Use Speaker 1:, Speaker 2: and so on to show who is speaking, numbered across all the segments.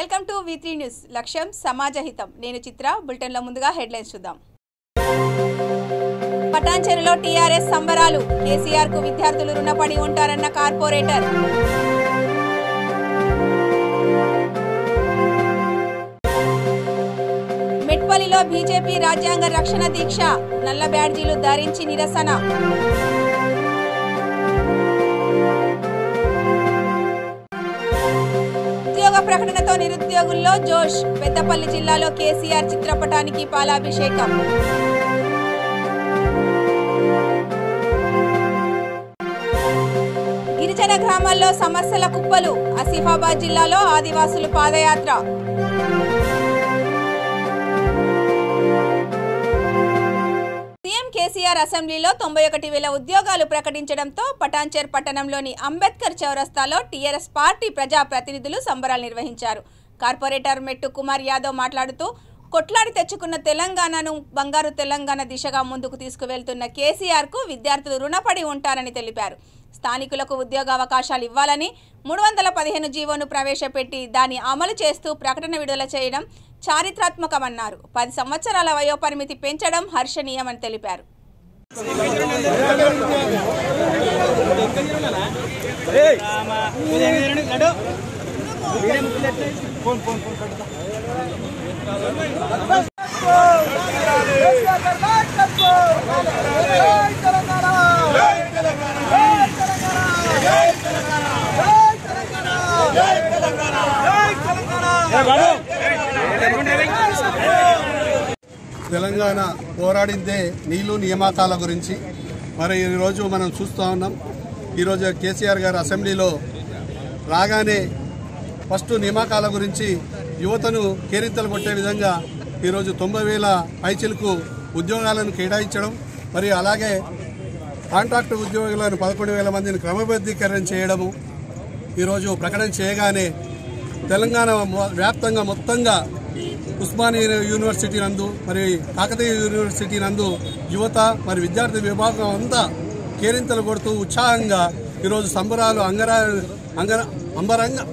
Speaker 1: Welcome to V3 news. లక్ష్యం సమాజహితం. నేను చిత్ర. Bulletin లో ముందుగా హెడ్లైన్స్ చూద్దాం. పటాన్చెరులో టీఆర్ఎస్ సంబరాలు. కేసీఆర్ కు విద్యార్థులు రుణపడి ఉంటారన్న కార్పొరేటర్. మెట్పల్లిలో బీజేపీ రాజ్యాంగ రక్షణ దీక్ష. నల్ల బ్యాడ్జీలు ధరించి నిరసన. ఉద్యోగ ప్రకటనతో నిరుద్యోగుల్లో జోష్. పెద్దపల్లి జిల్లాలో కేసీఆర్ చిత్రపటానికి పాలాభిషేకం. గిరిజన గ్రామాల్లో సమస్యల కుప్పలు. ఆసిఫాబాద్ జిల్లాలో ఆదివాసులు పాదయాత్ర. సీఎం కేసీఆర్ అసెంబ్లీలో 91,000 ఉద్యోగాలు ప్రకటించడంతో పటాన్చెర్ పట్టణంలోని అంబేద్కర్ చౌరస్తాలో టీఆర్ఎస్ పార్టీ ప్రజా ప్రతినిధులు సంబరాలు నిర్వహించారు. కార్పొరేటర్ మెట్టు కుమార్ యాదవ్ మాట్లాడుతూ కొట్లాడి తెచ్చుకున్న తెలంగాణను బంగారు తెలంగాణ దిశగా ముందుకు తీసుకువెళ్తున్న కేసీఆర్ కు విద్యార్థులు రుణపడి ఉంటారని తెలిపారు. స్థానికులకు ఉద్యోగ అవకాశాలు ఇవ్వాలని 315 జీవోను ప్రవేశపెట్టి దాన్ని అమలు చేస్తూ ప్రకటన విడుదల చేయడం చారిత్రాత్మకమన్నారు. 10 సంవత్సరాల వయోపరిమితి పెంచడం హర్షణీయమని తెలిపారు.
Speaker 2: తెలంగాణ పోరాడిందే నీళ్లు నియామకాల గురించి. మరి ఈరోజు మనం చూస్తూ ఉన్నాం. ఈరోజు కేసీఆర్ గారు అసెంబ్లీలో రాగానే ఫస్ట్ నియామకాల గురించి యువతను కేరింతలు కొట్టే విధంగా ఈరోజు 90,000 పైచిలకు ఉద్యోగాలను కేటాయించడం, మరి అలాగే కాంట్రాక్టు ఉద్యోగులను 11,000 మందిని క్రమబద్ధీకరణ చేయడము ఈరోజు ప్రకటన చేయగానే తెలంగాణ వ్యాప్తంగా మొత్తంగా ఉస్మానియా యూనివర్సిటీ నందు మరి కాకతీయ యూనివర్సిటీ నందు యువత మరి విద్యార్థి విభాగం అంతా కేరింతలు కొడుతూ ఉత్సాహంగా ఈరోజు సంబరాలు అంబరంగా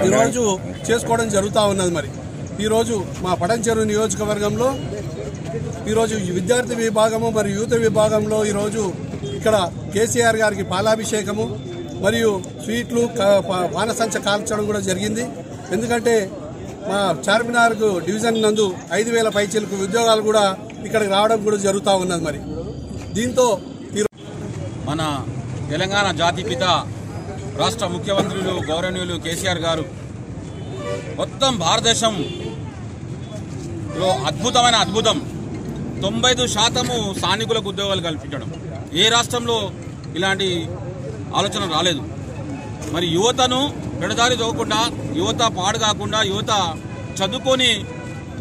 Speaker 2: ఈరోజు చేసుకోవడం జరుగుతూ ఉన్నది. మరి ఈరోజు మా పటాన్చెరు నియోజకవర్గంలో ఈరోజు విద్యార్థి విభాగము మరియు యూత్ విభాగంలో ఈరోజు ఇక్కడ కేసీఆర్ గారికి పాలాభిషేకము మరియు స్వీట్లు పానసంచ కాల్చడం కూడా జరిగింది. ఎందుకంటే మా చార్మినార్ డివిజన్ నందు 5,000 పైచీలకు ఉద్యోగాలు కూడా ఇక్కడికి రావడం కూడా జరుగుతూ ఉన్నది. మరి దీంతో
Speaker 3: మన తెలంగాణ జాతిపిత రాష్ట్ర ముఖ్యమంత్రులు గౌరవనీయులు కేసీఆర్ గారు మొత్తం భారతదేశంలో అద్భుతమైన అద్భుతం 95% స్థానికులకు ఉద్యోగాలు కల్పించడం. ఏ రాష్ట్రంలో ఇలాంటి ఆలోచన రాలేదు. మరి యువతను పెడదారి తోకుండా, యువత పాడు కాకుండా, యువత చదువుకొని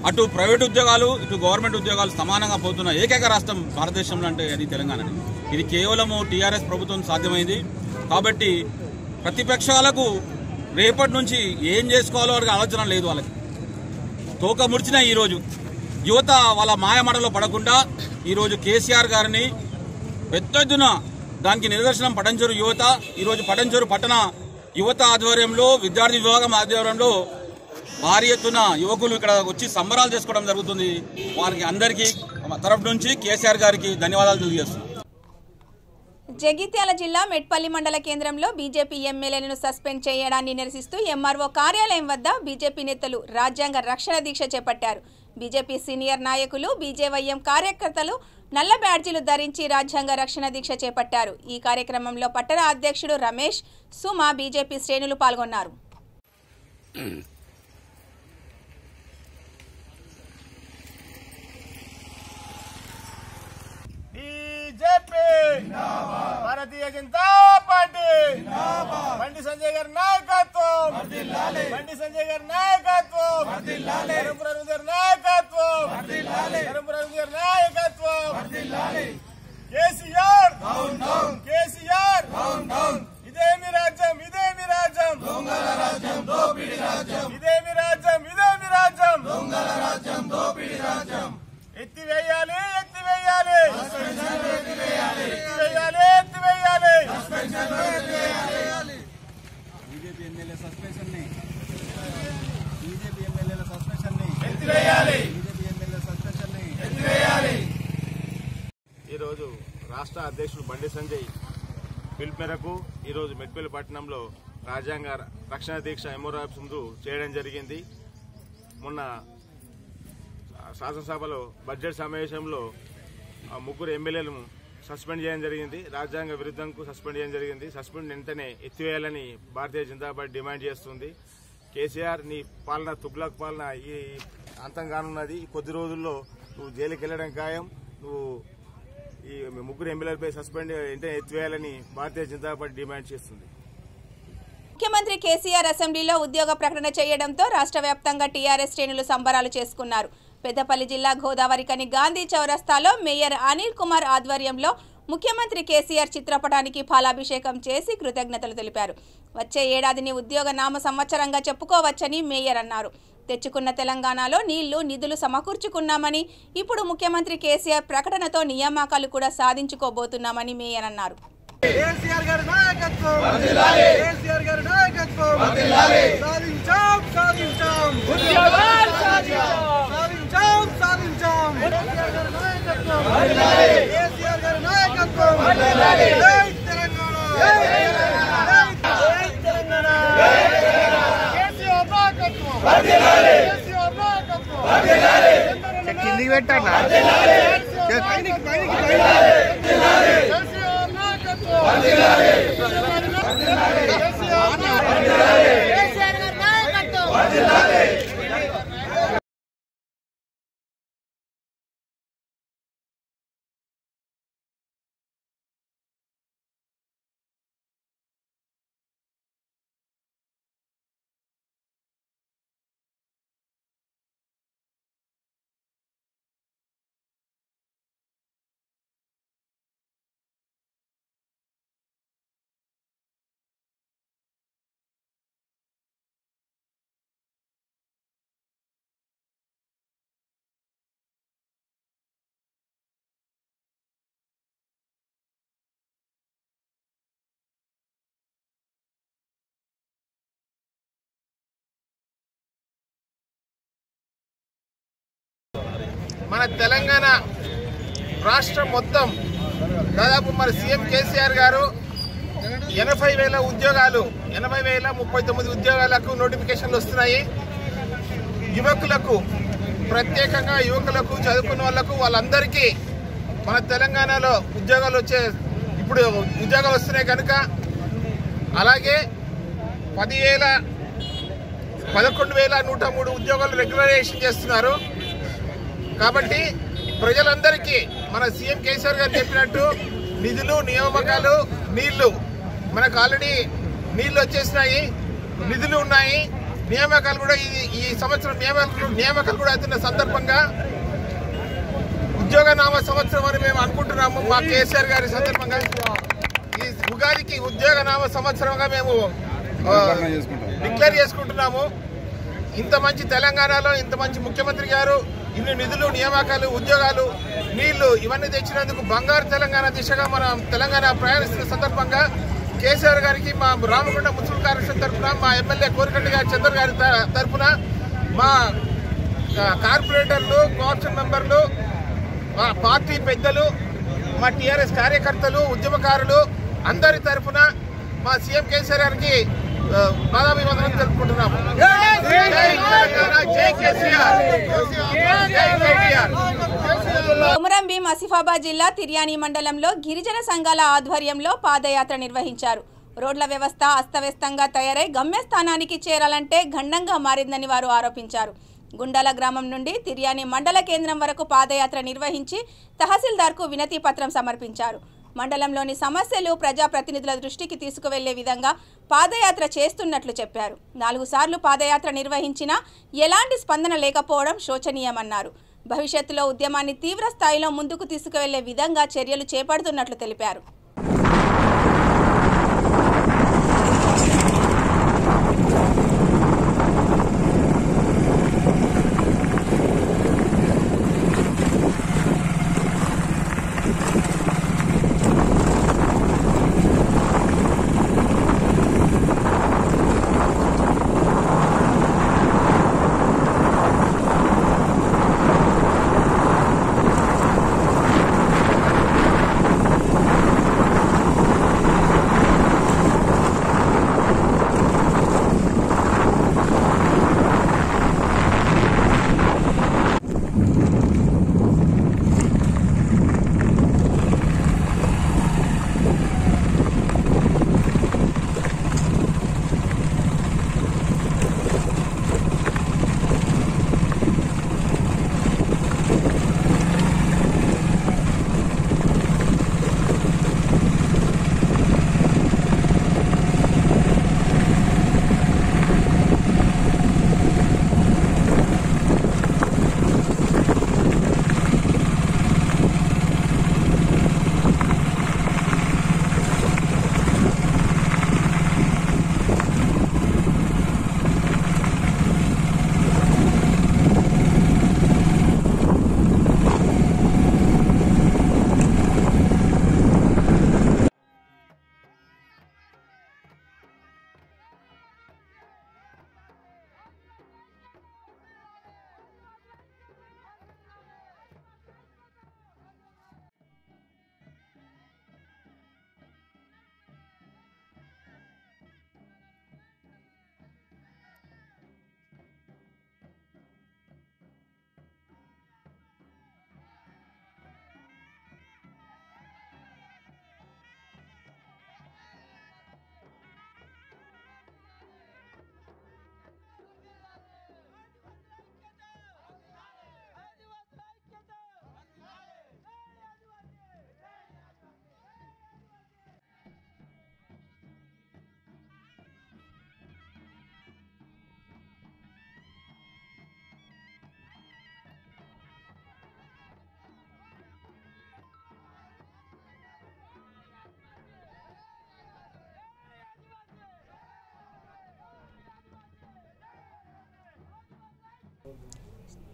Speaker 3: అటు ప్రైవేట్ ఉద్యోగాలు ఇటు గవర్నమెంట్ ఉద్యోగాలు సమానంగా పోతున్న ఏకైక రాష్ట్రం భారతదేశంలో అంటే అది తెలంగాణ. ఇది కేవలము టీఆర్ఎస్ ప్రభుత్వం సాధ్యమైంది. కాబట్టి ప్రతిపక్షాలకు రేపటి నుంచి ఏం చేసుకోవాలో వారికి ఆలోచన లేదు. వాళ్ళకి తోక ముడిచిన ఈరోజు యువత వాళ్ళ మాయమాటలో పడకుండా ఈరోజు కేసీఆర్ గారిని పెద్ద ఎత్తున దానికి నిదర్శనం పటాన్చెరు యువత. ఈరోజు పటాన్చెరు పట్టణ యువత ఆధ్వర్యంలో విద్యార్థి విభాగం ఆధ్వర్యంలో భారీ ఎత్తున యువకులు ఇక్కడ వచ్చి సంబరాలు చేసుకోవడం జరుగుతుంది. వారికి అందరికీ తరఫు నుంచి కేసీఆర్ గారికి ధన్యవాదాలు తెలియజేస్తున్నాం.
Speaker 1: జగిత్యాల జిల్లా మెట్పల్లి మండల కేంద్రంలో బీజేపీ ఎమ్మెల్యేలను సస్పెండ్ చేయడాన్ని నిరసిస్తూ ఎంఆర్ఓ కార్యాలయం వద్ద బీజేపీ నేతలు రాజ్యాంగ రక్షణ దీక్ష చేపట్టారు. బీజేపీ సీనియర్ నాయకులు, బీజేవైఎం కార్యకర్తలు నల్ల బ్యాడ్జీలు ధరించి రాజ్యాంగ రక్షణ దీక్ష చేపట్టారు. ఈ కార్యక్రమంలో పట్టణ అధ్యక్షుడు రమేష్, సుమ, బీజేపీ శ్రేణులు పాల్గొన్నారు.
Speaker 4: భారతీయ జనతా పార్టీ బండి సంజయ్ గారి నాయకత్వం, బండి సంజయ్ గారి నాయకత్వం, ధర్మపురం గారి నాయకత్వం, ధర్మపురం గారి నాయకత్వం. కేసీఆర్ కేసీఆర్ ఇదేమి రాజ్యం, ఇదేమి రాజ్యం, దొంగల రాజ్యం, దోపిడి రాజ్యం, ఇదేమి రాజ్యం, ఇదేమి రాజ్యం, దొంగల రాజ్యం, దోపిడి రాజ్యం. ఎత్తివేయాలి, ఎత్తివేయాలి, ఎత్తివేయాలి, ఎత్తివేయాలి. బీజేపీ ఎమ్మెల్యే సస్పెన్షన్ ని ఈరోజు రాష్ట్ర అధ్యక్షుడు బండి సంజయ్ పిలుపు మేరకు ఈరోజు మెట్పల్లి పట్టణంలో రాజ్యాంగ రక్షణ దీక్ష ఎంఆర్ఓ ఆఫీస్ ముందు చేయడం జరిగింది. మొన్న శాసనసభలో బడ్జెట్ సమావేశంలో ముగ్గురు ఎమ్మెల్యేలను సస్పెండ్ చేయడం జరిగింది. రాజ్యాంగ విరుద్ధంకు సస్పెండ్ చేయడం జరిగింది. సస్పెండ్ వెంటనే ఎత్తివేయాలని భారతీయ జనతా పార్టీ డిమాండ్ చేస్తుంది. కేసీఆర్ నీ పాలన తుగ్లక్ పాలన ఈ అంతం కానున్నది. కొద్ది రోజుల్లో నువ్వు జైలుకి వెళ్లడం ఖాయం. నువ్వు ఈ ముగ్గురు ఎమ్మెల్యేలపై సస్పెండ్ వెంటనే ఎత్తివేయాలని భారతీయ జనతా పార్టీ డిమాండ్ చేస్తుంది.
Speaker 1: ముఖ్యమంత్రి కేసీఆర్ అసెంబ్లీలో ఉద్యోగ ప్రకటన చేయడంతో రాష్ట్ర వ్యాప్తంగా టీఆర్ఎస్ శ్రేణులు సంబరాలు చేసుకున్నారు. పెద్దపల్లి జిల్లా గోదావరికని గాంధీ చౌరస్తాలో మేయర్ అనిల్ కుమార్ ఆధ్వర్యంలో ముఖ్యమంత్రి కేసీఆర్ చిత్రపటానికి పాలాభిషేకం చేసి కృతజ్ఞతలు తెలిపారు. వచ్చే ఏడాదిని ఉద్యోగ నామ సంవత్సరంగా చెప్పుకోవచ్చని మేయర్ అన్నారు. తెచ్చుకున్న తెలంగాణలో నీళ్లు నిధులు సమకూర్చుకున్నామని, ఇప్పుడు ముఖ్యమంత్రి కేసీఆర్ ప్రకటనతో నియామకాలు కూడా సాధించుకోబోతున్నామని మేయర్ అన్నారు.
Speaker 5: కేసీఆర్ గారి నాయకత్వం వర్ధిల్లాలి. కేసీఆర్ గారి నాయకత్వం వర్ధిల్లాలి. సాధించాం సాధించాం ఉద్యోగాలు సాధించాం సాధించాం సాధించాం. కేసీఆర్ గారి నాయకత్వం వర్ధిల్లాలి. కేసీఆర్ గారి నాయకత్వం వర్ధిల్లాలి. జై తెలంగాణ జై తెలంగాణ జై తెలంగాణ జై తెలంగాణ. కేసీఆర్ నాయకత్వం వర్ధిల్లాలి. కేసీఆర్ నాయకత్వం వర్ధిల్లాలి. కిందికి పెట్టండి. వర్ధిల్లాలి. పైకి పైకి వర్ధిల్లాలి. కేసీఆర్ నాయకత్వం వర్ధిల్లాలి. కేసీఆర్ నాయకత్వం వర్ధిల్లాలి.
Speaker 6: మన తెలంగాణ రాష్ట్రం మొత్తం దాదాపు మరి సీఎం కేసీఆర్ గారు 80,000 ఉద్యోగాలు 80,039 ఉద్యోగాలకు నోటిఫికేషన్లు వస్తున్నాయి. యువకులకు ప్రత్యేకంగా యువకులకు చదువుకున్న వాళ్లకు వాళ్ళందరికీ మన తెలంగాణలో ఉద్యోగాలు ఇప్పుడు ఉద్యోగాలు వస్తున్నాయి కనుక అలాగే 11,103 ఉద్యోగాలు రెగ్యులరైజేషన్ చేస్తున్నారు. కాబట్టి ప్రజలందరికీ మన సీఎం కేసీఆర్ గారు చెప్పినట్టు నిధులు నియామకాలు నీళ్లు మనకు ఆల్రెడీ నీళ్లు వచ్చేసినాయి, నిధులు ఉన్నాయి, నియామకాలు కూడా ఈ సంవత్సరం నియామకాలు కూడా అవుతున్న సందర్భంగా ఉద్యోగ నామ సంవత్సరం అని మేము అనుకుంటున్నాము. మా కేసీఆర్ గారి సందర్భంగా ఈ ఉగాదికి ఉద్యోగ నామ సంవత్సరంగా మేము డిక్లేర్ చేసుకుంటున్నాము. ఇంత మంచి తెలంగాణలో ఇంత మంచి ముఖ్యమంత్రి గారు ఇన్ని నిధులు నియామకాలు ఉద్యోగాలు నీళ్లు ఇవన్నీ తెచ్చినందుకు బంగారు తెలంగాణ దిశగా మన తెలంగాణ ప్రయాణిస్తున్న సందర్భంగా కేసీఆర్ గారికి మా రామగుండ మున్సిపల్ కార్పొరేషన్ తరఫున మా ఎమ్మెల్యే కోరికంటి గారి చంద్ర గారి తరఫున మా కార్పొరేటర్లు కోఆప్షన్ మెంబర్లు మా పార్టీ పెద్దలు మా టీఆర్ఎస్ కార్యకర్తలు ఉద్యమకారులు అందరి తరఫున మా సీఎం కేసీఆర్ గారికి పాదాభివందనం తెలుపుకుంటున్నాము.
Speaker 1: కొమరం భీం ఆసిఫాబాద్ జిల్లా తిర్యాని మండలంలో గిరిజన సంఘాల ఆధ్వర్యంలో పాదయాత్ర నిర్వహించారు. రోడ్ల వ్యవస్థ అస్తవ్యస్తంగా తయారై గమ్యస్థానానికి చేరాలంటే గండంగా మారిందని వారు ఆరోపించారు. గుండాల గ్రామం నుండి తిర్యాని మండల కేంద్రం వరకు పాదయాత్ర నిర్వహించి తహసీల్దార్కు వినతి పత్రం సమర్పించారు. మండలంలోని సమస్యలు ప్రజాప్రతినిధుల దృష్టికి తీసుకువెళ్లే విధంగా పాదయాత్ర చేస్తున్నట్లు చెప్పారు. 4 సార్లు పాదయాత్ర నిర్వహించినా ఎలాంటి స్పందన లేకపోవడం శోచనీయమన్నారు. భవిష్యత్తులో ఉద్యమాన్ని తీవ్ర స్థాయిలో ముందుకు తీసుకువెళ్లే విధంగా చర్యలు చేపడుతున్నట్లు తెలిపారు.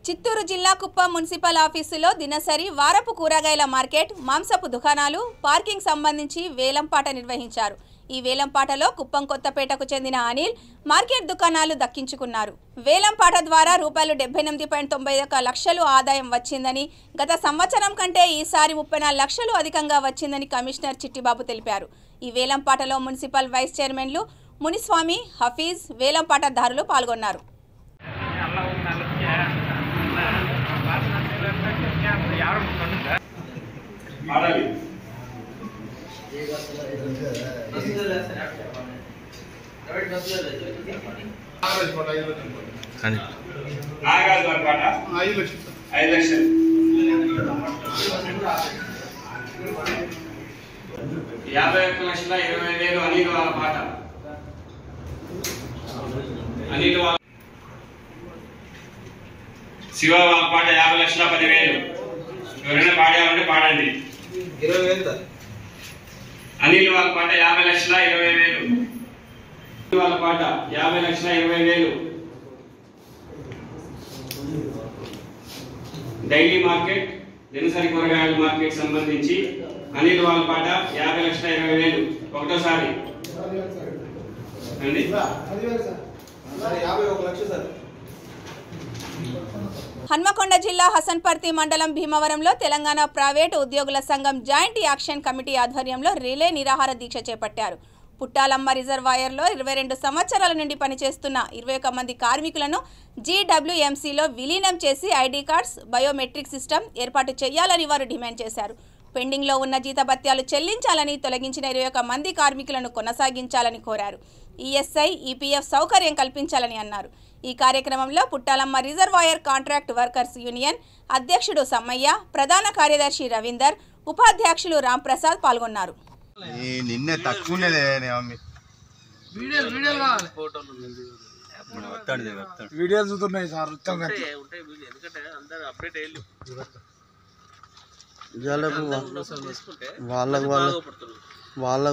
Speaker 1: చిత్తూరు జిల్లా కుప్పం మున్సిపల్ ఆఫీసులో దినసరి వారపు కూరగాయల మార్కెట్, మాంసపు దుకాణాలు, పార్కింగ్ సంబంధించి వేలంపాట నిర్వహించారు. ఈ వేలంపాటలో కుప్పం కొత్తపేటకు చెందిన అనిల్ మార్కెట్ దుకాణాలు దక్కించుకున్నారు. వేలంపాట ద్వారా రూపాయలు 78.91 లక్షలు ఆదాయం వచ్చిందని, గత సంవత్సరం కంటే ఈసారి 34 లక్షలు అధికంగా వచ్చిందని కమిషనర్ చిట్టిబాబు తెలిపారు. ఈ వేలంపాటలో మున్సిపల్ వైస్ చైర్మన్లు మునిస్వామి, హఫీజ్, వేలంపాటదారులు పాల్గొన్నారు.
Speaker 7: శివ పాట 50,10,000 ఎవరైనా పాడామంటే పాడండి.
Speaker 5: 20,000
Speaker 7: అనిల్ వాళ్ళ పాట 50,20,000 వాళ్ళ పాట 50,20,000. డైలీ మార్కెట్ దినసరి కూరగాయల మార్కెట్ సంబంధించి అనిల్ వాళ్ళ పాట 50,20,000 ఒకటోసారి అండి.
Speaker 5: 51 లక్షలు సార్.
Speaker 1: హన్మకొండ జిల్లా హసన్పర్తి మండలం భీమవరంలో తెలంగాణ ప్రైవేటు ఉద్యోగుల సంఘం జాయింట్ యాక్షన్ కమిటీ ఆధ్వర్యంలో రిలే నిరాహార దీక్ష చేపట్టారు. పుట్టాలమ్మ రిజర్వాయర్లో 22 సంవత్సరాల నుండి పనిచేస్తున్న 21 మంది కార్మికులను జీడబ్ల్యూఎంసీలో విలీనం చేసి ఐడి కార్డ్స్, బయోమెట్రిక్ సిస్టమ్ ఏర్పాటు చేయాలని వారు డిమాండ్ చేశారు. పెండింగ్లో ఉన్న జీతభత్యాలు చెల్లించాలని, తొలగించిన 21 మంది కార్మికులను కొనసాగించాలని కోరారు. ఈఎస్ఐ, ఈపీఎఫ్ సౌకర్యం కల్పించాలని అన్నారు. ఈ కార్యక్రమంలో Puttalamma reservoir contract workers union అధ్యక్షుడు సమ్మయ్య, ప్రధాన కార్యదర్శి రవీందర్, ఉపాధ్యక్షులు రాంప్రసాద్ పాల్గొన్నారు.
Speaker 8: నిన్నే తక్కువనేదే
Speaker 5: వీడియోలు చూస్తున్నాయి సార్.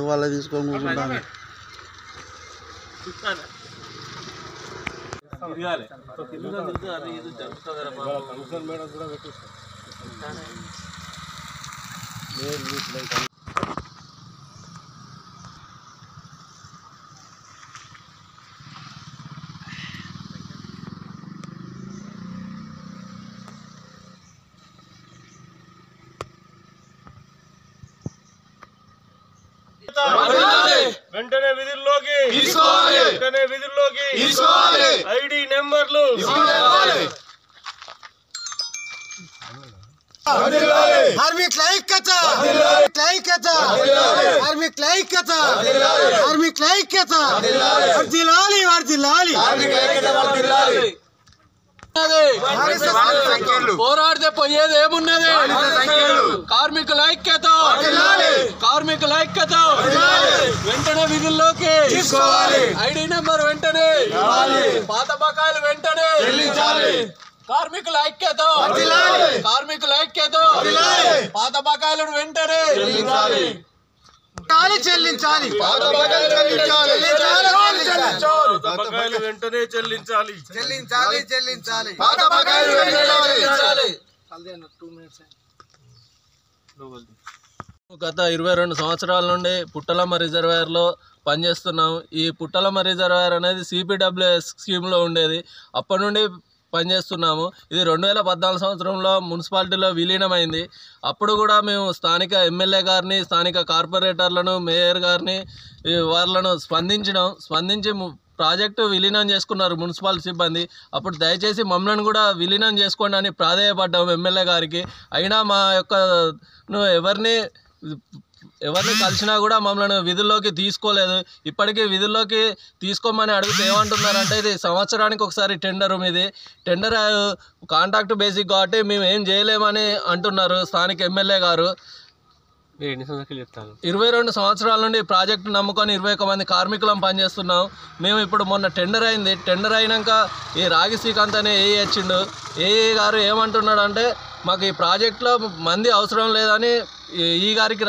Speaker 8: వాళ్ళకి తీసుకొని కూర్చుంటాను.
Speaker 5: వెంటనే విధుల్లోకి ఐడి నెంబర్లు
Speaker 8: కార్మికుల ఐక్యత,
Speaker 5: పోరాడితే పోయేది ఏమున్నది? కార్మికుల ఐక్యత, వెంటనే విధుల్లోకి ఐడి నెంబర్ వెంటనే, పాత బకాయిలు వెంటనే కార్మికుల ఐక్యత, పాత బకాయిలను వెంటనే చెల్లించాలి. వెంటనే చెల్లించాలి. గత 22 సంవత్సరాల నుండి పుట్టలమ్మ రిజర్వాయర్లో పనిచేస్తున్నాం. ఈ పుట్టలమ్మ రిజర్వాయర్ అనేది సిపిడబ్ల్యూఎస్ స్కీమ్లో ఉండేది. అప్పటి నుండి పనిచేస్తున్నాము. ఇది 2014 సంవత్సరంలో మున్సిపాలిటీలో విలీనమైంది. అప్పుడు కూడా మేము స్థానిక ఎమ్మెల్యే గారిని, స్థానిక కార్పొరేటర్లను, మేయర్ గారిని వాళ్ళను స్పందించి ప్రాజెక్టు విలీనం చేసుకున్నారు మున్సిపల్ సిబ్బంది. అప్పుడు దయచేసి మమ్మల్ని కూడా విలీనం చేసుకోండి అని ప్రాధేయపడ్డాము ఎమ్మెల్యే గారికి. అయినా మా యొక్క ఎవరిని కలిసినా కూడా మమ్మల్ని విధుల్లోకి తీసుకోలేదు. ఇప్పటికీ విధుల్లోకి తీసుకోమని అడిగితే ఏమంటున్నారంటే, ఇది సంవత్సరానికి ఒకసారి టెండర్, మీది టెండర్ కాంట్రాక్ట్ బేసిక్ కాబట్టి మేము ఏం చేయలేమని అంటున్నారు స్థానిక ఎమ్మెల్యే గారు. 22 సంవత్సరాల నుండి ప్రాజెక్టు నమ్ముకొని 21 మంది కార్మికులం పనిచేస్తున్నాం. మేము ఇప్పుడు మొన్న టెండర్ అయింది. టెండర్ అయినాక ఈ రాగి శ్రీకాంత్ అనే ఏఈ వచ్చిండు. ఏఈ గారు ఏమంటున్నాడు అంటే, మాకు ఈ ప్రాజెక్టులో మంది అవసరం లేదని ఈ గారికి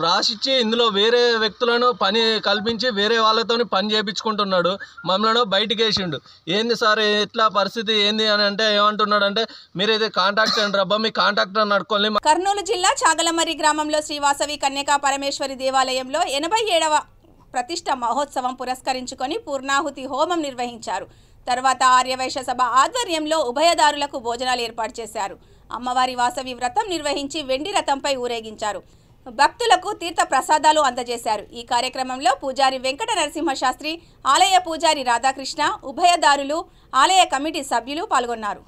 Speaker 5: రాసిచ్చి ఇందులో వేరే వ్యక్తులను పని కల్పించి వేరే వాళ్ళతో పని చేయించుకుంటున్నాడు. మమ్మల్ని బయటికి వేసిండు. ఏంది సార్ ఎట్లా పరిస్థితి ఏంది అని అంటే ఏమంటున్నాడు అంటే మీరైతే కాంటాక్ట్ అండి రబ్బా మీ కాంటాక్ట్ అని అడుకోండి.
Speaker 1: కర్నూలు జిల్లా చాగలమర్రి గ్రామంలో శ్రీ వాసవి కన్యకా పరమేశ్వరి దేవాలయంలో 87వ ప్రతిష్ఠ మహోత్సవం పురస్కరించుకొని పూర్ణాహుతి హోమం నిర్వహించారు. తర్వాత ఆర్యవైశ్య సభ ఆధ్వర్యంలో ఉభయదారులకు భోజనాలు ఏర్పాటు చేశారు. అమ్మవారి వాసవి వ్రతం నిర్వహించి వెండి రథంపై ఊరేగించారు. భక్తులకు తీర్థ ప్రసాదాలు అందజేశారు. ఈ కార్యక్రమంలో పూజారి వెంకట నరసింహ శాస్త్రి, ఆలయ పూజారి రాధాకృష్ణ, ఉభయదారులు, ఆలయ కమిటీ సభ్యులు పాల్గొన్నారు.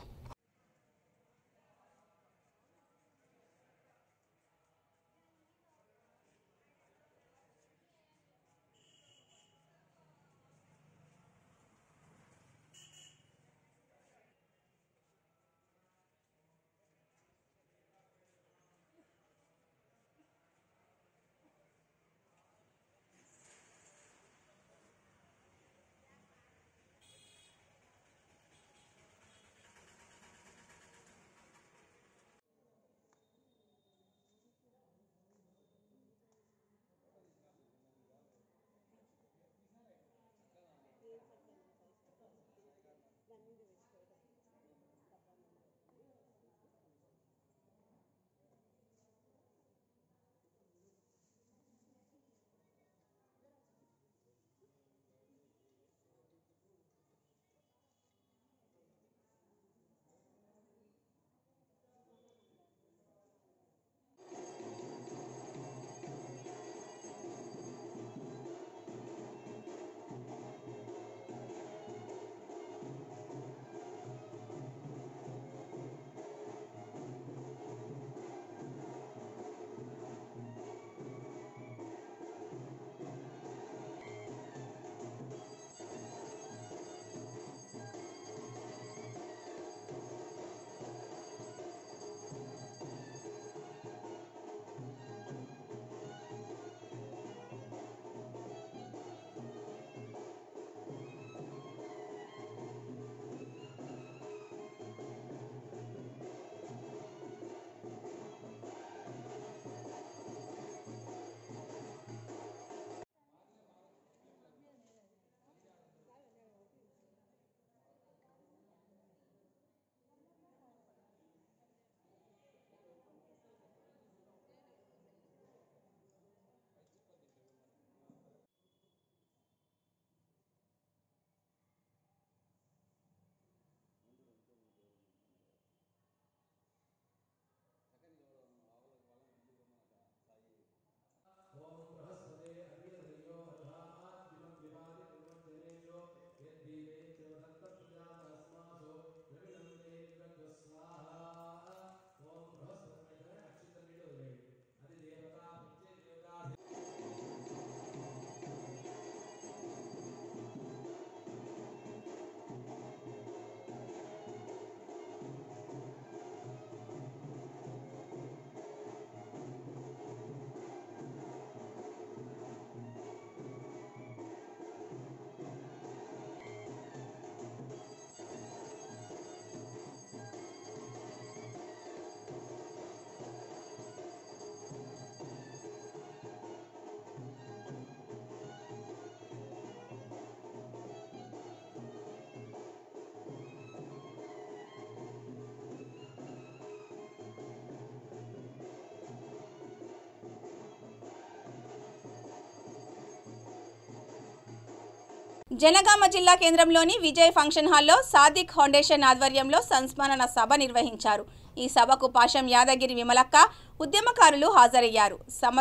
Speaker 1: జనగామ జిల్లా కేంద్రంలోని విజయ్ ఫంక్షన్ హాల్లో సాదిక్ ఫౌండేషన్ ఆధ్వర్యంలో సంస్మరణ సభ నిర్వహించారు. ఈ సభకు పాశం యాదగిరి విమలక్క, ఉద్యమకారులు హాజరయ్యారు.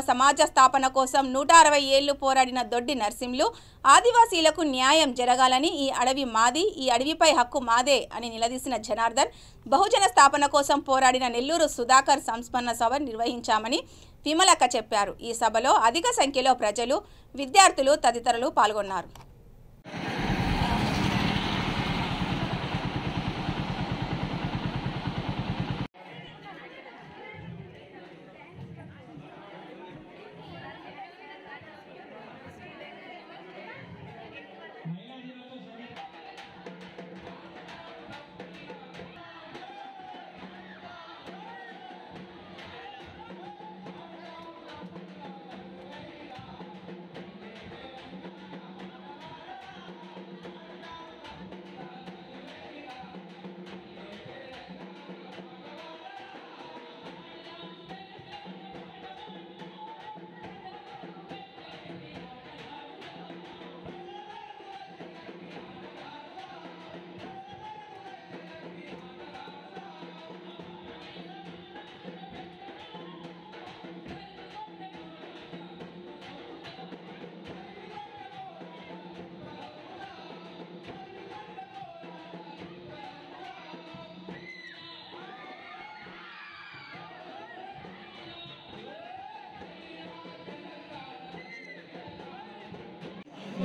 Speaker 1: సమాజ స్థాపన కోసం 160 ఏళ్లు పోరాడిన దొడ్డి నర్సింలు, ఆదివాసీలకు న్యాయం జరగాలని, ఈ అడవి మాది, ఈ అడవిపై హక్కు మాదే అని నిలదీసిన జనార్దన్, బహుజన స్థాపన కోసం పోరాడిన నెల్లూరు సుధాకర్ సంస్మరణ సభ నిర్వహించామని విమలక్క చెప్పారు. ఈ సభలో అధిక సంఖ్యలో ప్రజలు, విద్యార్థులు తదితరులు పాల్గొన్నారు.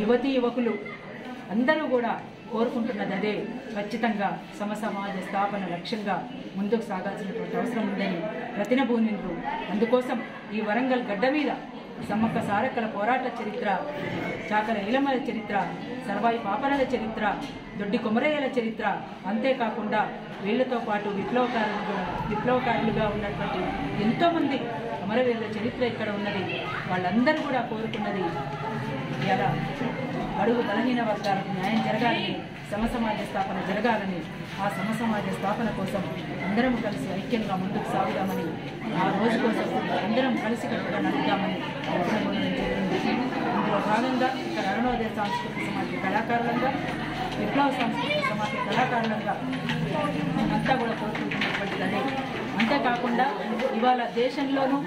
Speaker 9: యువతీ యువకులు అందరూ కూడా కోరుకుంటున్నది అదే. ఖచ్చితంగా సమసమాజ స్థాపన లక్ష్యంగా ముందుకు సాగాల్సినటువంటి అవసరం ఉందని ప్రతినబూనిండ్రు. అందుకోసం ఈ వరంగల్ గడ్డ మీద సమ్మక్క సారక్కల పోరాట చరిత్ర, చాకల ఈలమ్మల చరిత్ర, సర్వాయి పాపనల చరిత్ర, దొడ్డి కొమరయ్యల చరిత్ర, అంతేకాకుండా వీళ్లతో పాటు విప్లవకారులుగా ఉన్నటువంటి ఎంతోమంది అమరవీరుల చరిత్ర ఇక్కడ ఉన్నది. వాళ్ళందరూ కూడా కోరుకున్నది ఇలా బడుగు బలహీన వర్గాలకు న్యాయం జరగాలని, సమసమాజ స్థాపన జరగాలని. ఆ సమసమాజ స్థాపన కోసం అందరం కలిసి ఐక్యంగా ముందుకు సాగుదామని, ఆ రోజు కోసం అందరం కలిసికట్టుగా నడుద్దామని ఇందులో భాగంగా ఇక్కడ అరుణోదయ సాంస్కృతిక సమాఖ్య కళాకారులంగా, విప్లవ సాంస్కృతిక సమాఖ్య కళాకారులంగా అంతా కూడా కోరుకుంటున్నటువంటిది అదే. అంతేకాకుండా ఇవాళ దేశంలోనూ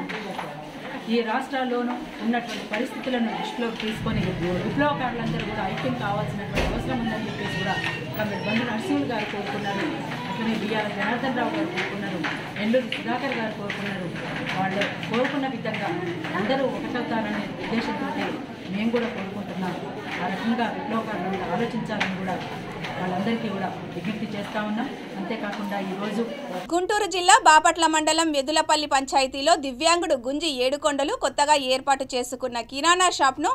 Speaker 9: ఈ రాష్ట్రాల్లోనూ ఉన్నటువంటి పరిస్థితులను దృష్టిలోకి తీసుకొని విప్లవకారులందరూ కూడా ఐక్యం కావాల్సినటువంటి అవసరం ఉందని చెప్పేసి కూడా కమిటీ బంధు నరసింహులు గారు కోరుకున్నారు. అట్లనే బిఆర్ జనార్దన్ రావు గారు కోరుకున్నారు, నెల్లూరు సుధాకర్ గారు కోరుకున్నారు. వాళ్ళు కోరుకున్న విధంగా అందరూ ఒకటవుతారనే ఉద్దేశంతో మేము కూడా కోరుకుంటున్నాము. ఆ రకంగా విప్లవకారులు ఆలోచించాలని కూడా వాళ్ళందరికీ కూడా విజ్ఞప్తి చేస్తా ఉన్నాం. అంతేకాకుండా ఈరోజు
Speaker 1: గుంటూరు జిల్లా బాపట్ల మండలం వెదులపల్లి పంచాయతీలో దివ్యాంగుడు గుంజి ఏడుకొండలు కొత్తగా ఏర్పాటు చేసుకున్న కిరాణా షాప్ను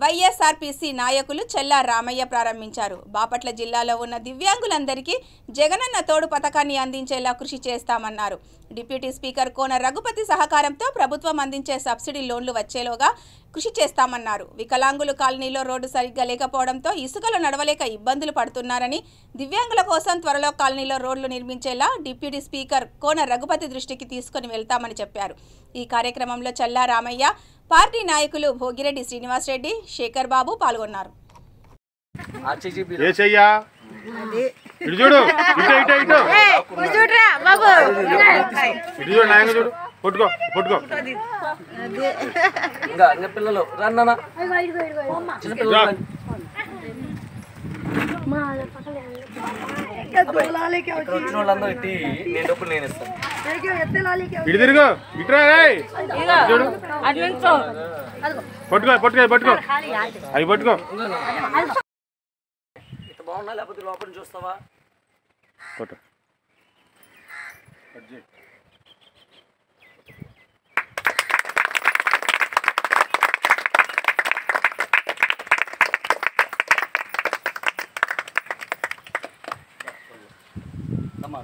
Speaker 1: వైఎస్ఆర్పీసీ నాయకులు చెల్లా రామయ్య ప్రారంభించారు. బాపట్ల జిల్లాలో ఉన్న దివ్యాంగులందరికీ జగనన్న తోడు పథకాన్ని అందించేలా కృషి చేస్తామన్నారు. డిప్యూటీ స్పీకర్ కోన రఘుపతి సహకారంతో ప్రభుత్వం అందించే సబ్సిడీ లోన్లు వచ్చేలోగా కృషి చేస్తామన్నారు. వికలాంగులు కాలనీలో రోడ్డు సరిగ్గా లేకపోవడంతో ఇసుకలో నడవలేక ఇబ్బందులు పడుతున్నారని, దివ్యాంగుల కోసం త్వరలో కాలనీలో రోడ్లు నిర్మించేలా డిప్యూటీ స్పీకర్ కోన రఘుపతి దృష్టికి తీసుకుని వెళ్తామని చెప్పారు. ఈ కార్యక్రమంలో చెల్లా రామయ్య, పార్టీ నాయకులు భోగిరెడ్డి శ్రీనివాసరెడ్డి, శేఖర్ బాబు పాల్గొన్నారు.
Speaker 5: పిల్లలు రన్న వచ్చిన వాళ్ళందరూ ఇట్టి నేను డబ్బులు నేను ఇస్తాను.
Speaker 4: పట్టుకో పట్టుకో పట్టుకో అవి పట్టుకో.
Speaker 5: ఇంత బాగున్నా లేకపోతే లోపల చూస్తావా?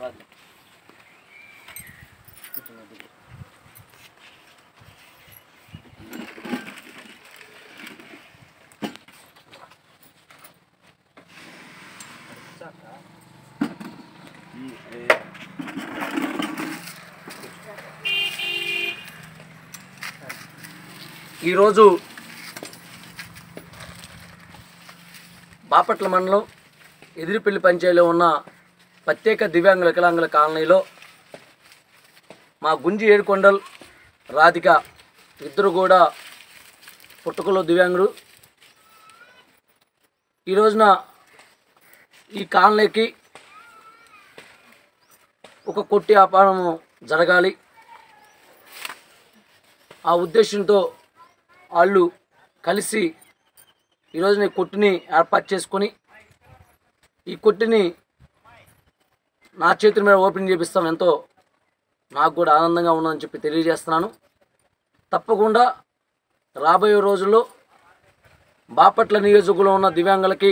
Speaker 5: రాజు ఈరోజు బాపట్ల మండలం ఎదిరిపల్లి పంచాయతీలో ఉన్న ప్రత్యేక దివ్యాంగుల వికలాంగుల కాలనీలో మా గుంజి ఏడుకొండల్ రాధిక ఇద్దరు కూడా పుట్టుకలో దివ్యాంగులు. ఈ రోజున ఈ కాలనీకి ఒక కొట్టి వ్యాపారం జరగాలి, ఆ ఉద్దేశంతో వాళ్ళు కలిసి ఈరోజున ఈ కొట్టుని ఏర్పాటు చేసుకొని ఈ కొట్టుని నా చేతుల మీద ఓపెన్ చేపిస్తాం. ఎంతో నాకు కూడా ఆనందంగా ఉందని చెప్పి తెలియజేస్తున్నాను. తప్పకుండా రాబోయే రోజుల్లో బాపట్ల నియోజకవర్గంలో ఉన్న దివ్యాంగులకి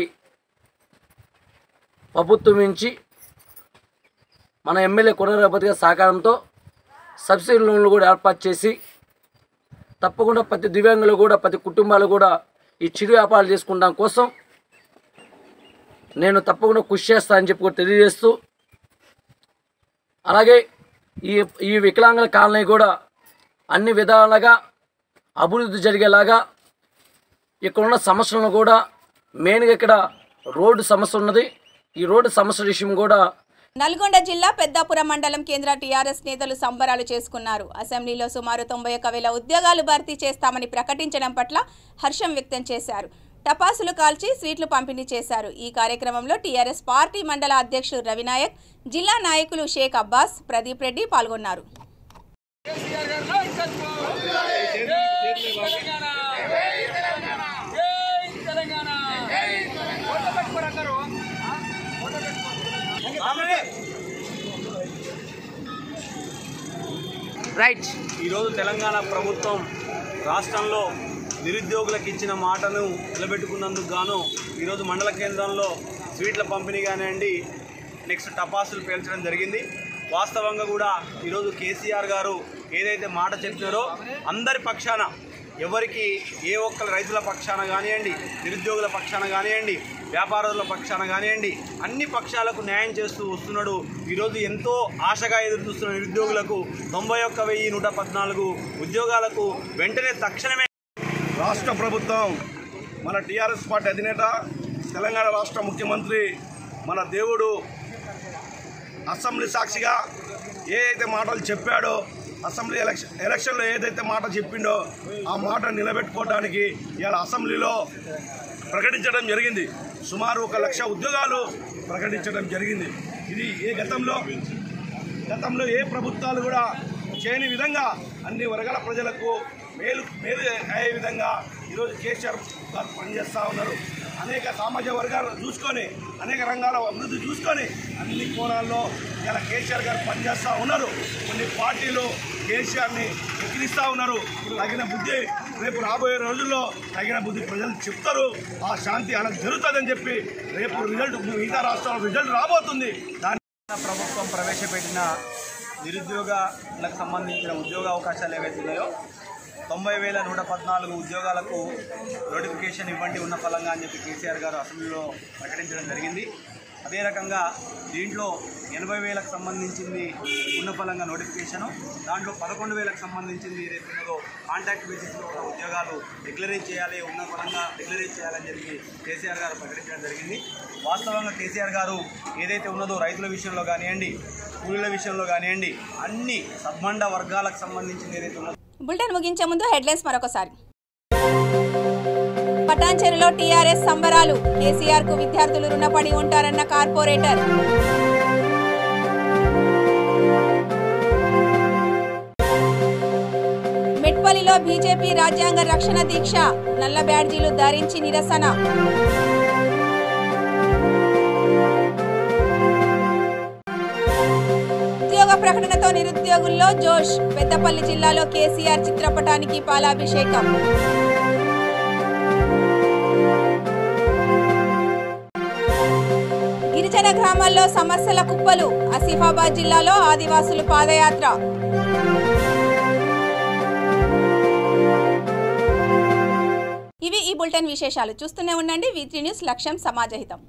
Speaker 5: ప్రభుత్వం నుంచి మన ఎమ్మెల్యే కోన రఘుపతి గారి సహకారంతో సబ్సిడీ లోన్లు కూడా ఏర్పాటు చేసి తప్పకుండా ప్రతి దివ్యాంగులు కూడా ప్రతి కుటుంబాలు కూడా ఈ చిరు వ్యాపారాలు చేసుకుంటాం కోసం నేను తప్పకుండా కృషి చేస్తానని చెప్పి కూడా తెలియజేస్తూ, అలాగే ఈ వికలాంగుల కాలనీ కూడా అన్ని విధాలుగా అభివృద్ధి జరిగేలాగా ఇక్కడున్న సమస్యలను కూడా మెయిన్గా ఇక్కడ రోడ్డు సమస్య ఉన్నది. ఈ రోడ్డు సమస్య విషయం కూడా
Speaker 1: నల్గొండ జిల్లా పెద్దాపురం మండలం కేంద్ర టీఆర్ఎస్ నేతలు సంబరాలు చేసుకున్నారు. అసెంబ్లీలో సుమారు 91,000 ఉద్యోగాలు భర్తీ చేస్తామని ప్రకటించడం పట్ల హర్షం వ్యక్తం చేశారు. టపాసులు కాల్చి స్వీట్లు పంపిణీ చేశారు. ఈ కార్యక్రమంలో టీఆర్ఎస్ పార్టీ మండల అధ్యక్షుడు రవినాయక్, జిల్లా నాయకులు షేక్ అబ్బాస్, ప్రదీప్ రెడ్డి పాల్గొన్నారు.
Speaker 10: తెలంగాణ రైట్. ఈరోజు తెలంగాణ ప్రభుత్వం రాష్ట్రంలో నిరుద్యోగులకు ఇచ్చిన మాటను నిలబెట్టుకున్నందుకు గాను ఈరోజు మండల కేంద్రంలో స్వీట్ల పంపిణీ కానివ్వండి, నెక్స్ట్ టపాసులు పేల్చడం జరిగింది. వాస్తవంగా కూడా ఈరోజు కేసీఆర్ గారు ఏదైతే మాట చెప్పినారో అందరి పక్షాన, ఎవరికి ఏ ఒక్కరు రైతుల పక్షాన కానివ్వండి, నిరుద్యోగుల పక్షాన కానివ్వండి, వ్యాపారుల పక్షాన కానివ్వండి, అన్ని పక్షాలకు న్యాయం చేస్తూ వస్తున్నాడు. ఈరోజు ఎంతో ఆశగా ఎదురు చూస్తున్న నిరుద్యోగులకు 91,114 ఉద్యోగాలకు వెంటనే తక్షణమే
Speaker 11: రాష్ట్ర ప్రభుత్వం, మన టీఆర్ఎస్ పార్టీ అధినేత, తెలంగాణ రాష్ట్ర ముఖ్యమంత్రి, మన దేవుడు అసెంబ్లీ సాక్షిగా ఏదైతే మాటలు చెప్పాడో, అసెంబ్లీ ఎలక్షన్లో ఏదైతే మాట చెప్పిండో ఆ మాట నిలబెట్టుకోవడానికి ఇవాళ అసెంబ్లీలో ప్రకటించడం జరిగింది. సుమారు 1,00,000 ఉద్యోగాలు ప్రకటించడం జరిగింది. ఇది గతంలో ఏ ప్రభుత్వాలు కూడా చేయని విధంగా అన్ని వర్గాల ప్రజలకు మేలు అయ్యే విధంగా ఈరోజు కేసీఆర్ గారు పనిచేస్తూ ఉన్నారు. అనేక సామాజిక వర్గాలను చూసుకొని, అనేక రంగాల అభివృద్ధి చూసుకొని అన్ని కోణాల్లో ఇలా కేసీఆర్ గారు పనిచేస్తూ ఉన్నారు. కొన్ని పార్టీలు కేసీఆర్ని ఎక్కిరిస్తూ ఉన్నారు. తగిన బుద్ధి రేపు రాబోయే రోజుల్లో తగిన బుద్ధి ప్రజలు చెప్తారు. ఆ శాంతి అలా జరుగుతుందని చెప్పి రేపు రిజల్ట్ మిగతా రాష్ట్రాల్లో రిజల్ట్ రాబోతుంది. దాని
Speaker 10: ప్రభుత్వం ప్రవేశపెట్టిన నిరుద్యోగులకు సంబంధించిన ఉద్యోగ అవకాశాలు ఏవైతే ఉన్నాయో 90,114 ఉద్యోగాలకు నోటిఫికేషన్ ఇవ్వండి ఉన్న ఫలంగా అని చెప్పి కేసీఆర్ గారు అసెంబ్లీలో ప్రకటించడం జరిగింది. అదే రకంగా దీంట్లో 80,000కు సంబంధించింది ఉన్న ఫలంగా నోటిఫికేషను, దాంట్లో 11,000కు సంబంధించింది ఏదైతే ఉన్నదో కాంట్రాక్ట్ బేసిస్లో ఉద్యోగాలు డిక్లరేట్ చేయాలి, ఉన్న ఫలంగా డిక్లరేట్ చేయాలని చెప్పి కేసీఆర్ గారు ప్రకటించడం జరిగింది. వాస్తవంగా కేసీఆర్ గారు ఏదైతే ఉన్నదో రైతుల విషయంలో కానివ్వండి, కూలీల విషయంలో కానివ్వండి, అన్ని సబ్మండ వర్గాలకు సంబంధించింది ఏదైతే ఉన్నదో.
Speaker 1: బులెటిన్ ముగించే ముందు హెడ్లైన్స్ మరొకసారి. పటాన్చెరులో టీఆర్ఎస్ సంబరాలు, కేసీఆర్ కు విద్యార్థులు రుణపడి ఉంటారన్న కార్పొరేటర్. మెట్పల్లిలో బీజేపీ రాజ్యాంగ రక్షణ దీక్ష, నల్ల బ్యాడ్జీలు ధరించి నిరసన. ఉద్యోగ ప్రకటనతో నిరుద్యోగుల్లో జోష్, పెద్దపల్లి జిల్లాలో కేసీఆర్ చిత్రపటానికి పాలాభిషేకం. గిరిజన గ్రామాల్లో సమస్యల కుప్పలు, ఆసిఫాబాద్ జిల్లాలో ఆదివాసులు పాదయాత్ర. ఇవి ఈ బులెటిన్ విశేషాలు. చూస్తూనే ఉండండి V3 న్యూస్, లక్ష్యం సమాజహితం.